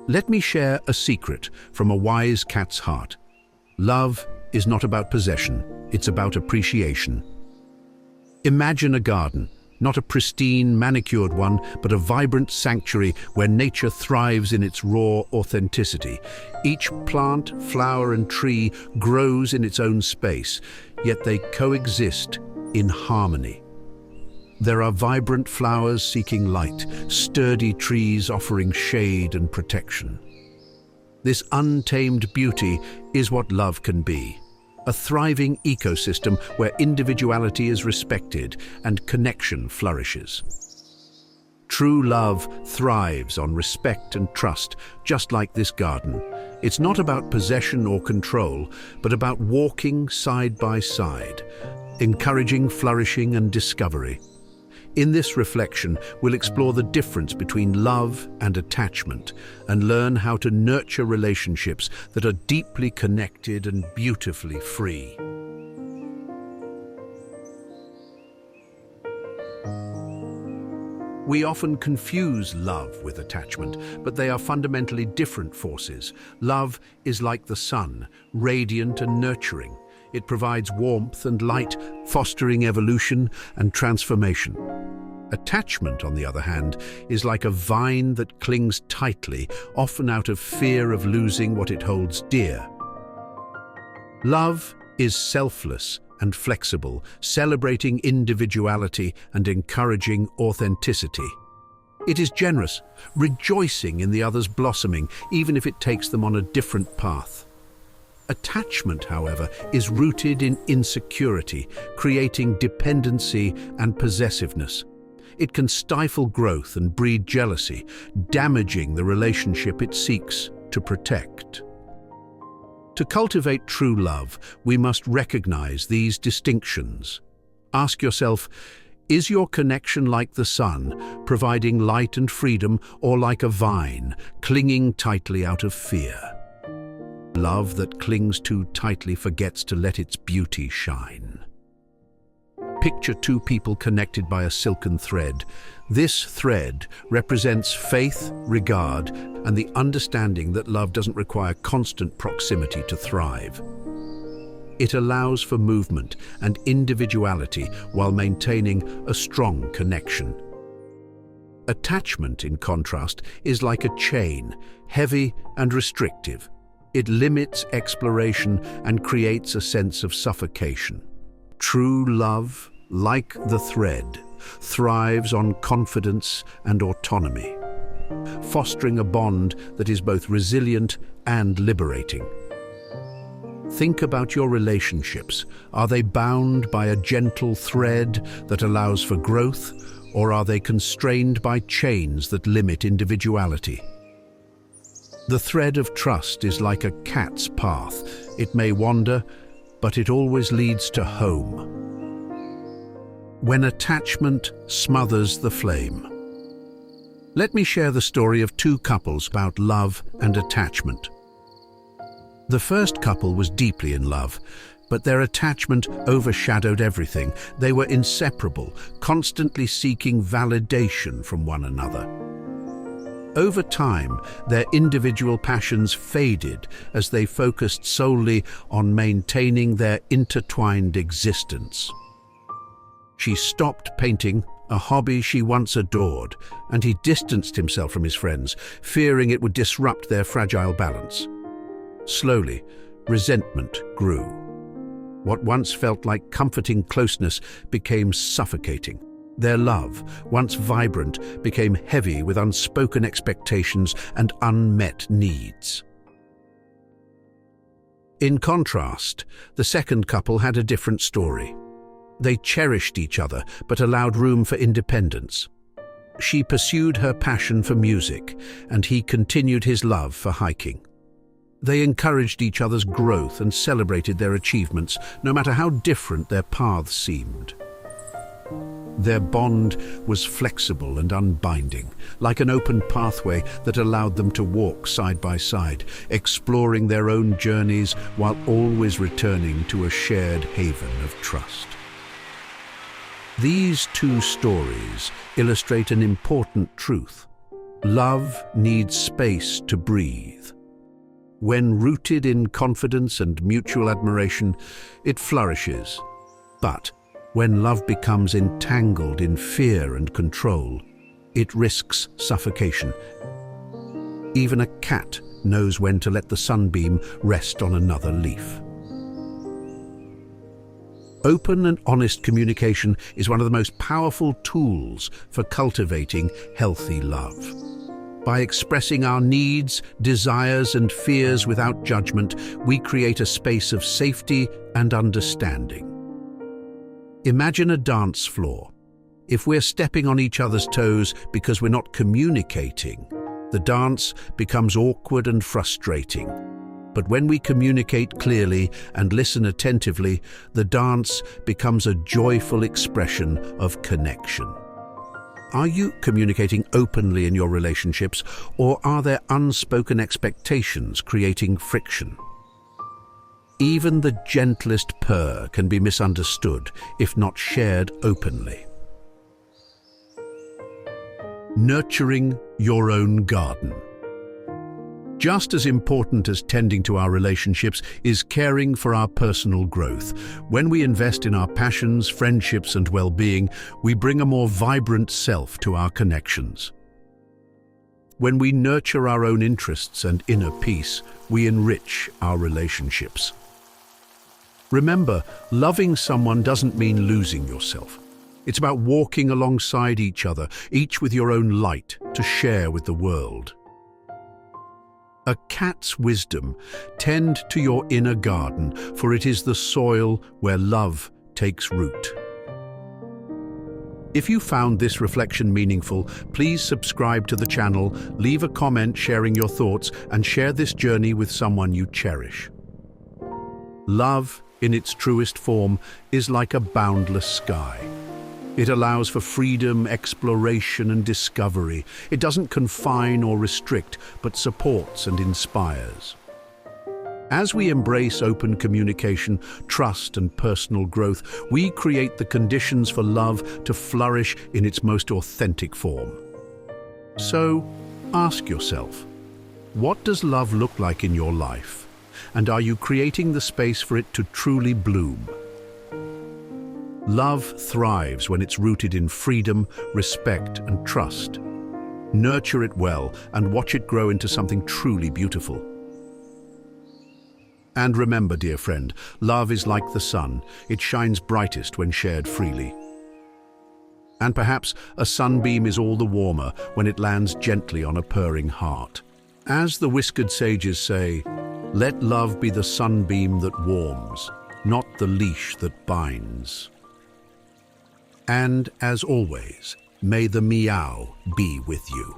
Let me share a secret from a wise cat's heart. Love is not about possession, it's about appreciation. Imagine a garden, not a pristine, manicured one, but a vibrant sanctuary where nature thrives in its raw authenticity. Each plant, flower, and tree grows in its own space, yet they coexist in harmony. There are vibrant flowers seeking light, sturdy trees offering shade and protection. This untamed beauty is what love can be. A thriving ecosystem where individuality is respected and connection flourishes. True love thrives on respect and trust, just like this garden. It's not about possession or control, but about walking side by side, encouraging flourishing and discovery. In this reflection, we'll explore the difference between love and attachment and learn how to nurture relationships that are deeply connected and beautifully free. We often confuse love with attachment, but they are fundamentally different forces. Love is like the sun, radiant and nurturing. It provides warmth and light, fostering evolution and transformation. Attachment, on the other hand, is like a vine that clings tightly, often out of fear of losing what it holds dear. Love is selfless and flexible, celebrating individuality and encouraging authenticity. It is generous, rejoicing in the other's blossoming, even if it takes them on a different path. Attachment, however, is rooted in insecurity, creating dependency and possessiveness. It can stifle growth and breed jealousy, damaging the relationship it seeks to protect. To cultivate true love, we must recognize these distinctions. Ask yourself, is your connection like the sun, providing light and freedom, or like a vine, clinging tightly out of fear? Love that clings too tightly forgets to let its beauty shine. Picture two people connected by a silken thread. This thread represents faith, regard, and the understanding that love doesn't require constant proximity to thrive. It allows for movement and individuality while maintaining a strong connection. Attachment, in contrast, is like a chain, heavy and restrictive. It limits exploration and creates a sense of suffocation. True love, like the thread, thrives on confidence and autonomy, fostering a bond that is both resilient and liberating. Think about your relationships. Are they bound by a gentle thread that allows for growth, or are they constrained by chains that limit individuality? The thread of trust is like a cat's path. It may wander, but it always leads to home. When attachment smothers the flame. Let me share the story of two couples about love and attachment. The first couple was deeply in love, but their attachment overshadowed everything. They were inseparable, constantly seeking validation from one another. Over time, their individual passions faded as they focused solely on maintaining their intertwined existence. She stopped painting, a hobby she once adored, and he distanced himself from his friends, fearing it would disrupt their fragile balance. Slowly, resentment grew. What once felt like comforting closeness became suffocating. Their love, once vibrant, became heavy with unspoken expectations and unmet needs. In contrast, the second couple had a different story. They cherished each other, but allowed room for independence. She pursued her passion for music, and he continued his love for hiking. They encouraged each other's growth and celebrated their achievements, no matter how different their paths seemed. Their bond was flexible and unbinding, like an open pathway that allowed them to walk side by side, exploring their own journeys while always returning to a shared haven of trust. These two stories illustrate an important truth. Love needs space to breathe. When rooted in confidence and mutual admiration, it flourishes. But when love becomes entangled in fear and control, it risks suffocation. Even a cat knows when to let the sunbeam rest on another leaf. Open and honest communication is one of the most powerful tools for cultivating healthy love. By expressing our needs, desires, and fears without judgment, we create a space of safety and understanding. Imagine a dance floor. If we're stepping on each other's toes because we're not communicating, the dance becomes awkward and frustrating. But when we communicate clearly and listen attentively, the dance becomes a joyful expression of connection. Are you communicating openly in your relationships, or are there unspoken expectations creating friction? Even the gentlest purr can be misunderstood if not shared openly. Nurturing your own garden. Just as important as tending to our relationships is caring for our personal growth. When we invest in our passions, friendships, and well-being, we bring a more vibrant self to our connections. When we nurture our own interests and inner peace, we enrich our relationships. Remember, loving someone doesn't mean losing yourself. It's about walking alongside each other, each with your own light to share with the world. A cat's wisdom: tend to your inner garden, for it is the soil where love takes root. If you found this reflection meaningful, please subscribe to the channel, leave a comment sharing your thoughts, and share this journey with someone you cherish. Love, in its truest form, is like a boundless sky. It allows for freedom, exploration, and discovery. It doesn't confine or restrict, but supports and inspires. As we embrace open communication, trust, and personal growth, we create the conditions for love to flourish in its most authentic form. So, ask yourself, what does love look like in your life? And are you creating the space for it to truly bloom? Love thrives when it's rooted in freedom, respect, and trust. Nurture it well and watch it grow into something truly beautiful. And remember, dear friend, love is like the sun. It shines brightest when shared freely. And perhaps a sunbeam is all the warmer when it lands gently on a purring heart. As the whiskered sages say, let love be the sunbeam that warms, not the leash that binds. And, as always, may the meow be with you.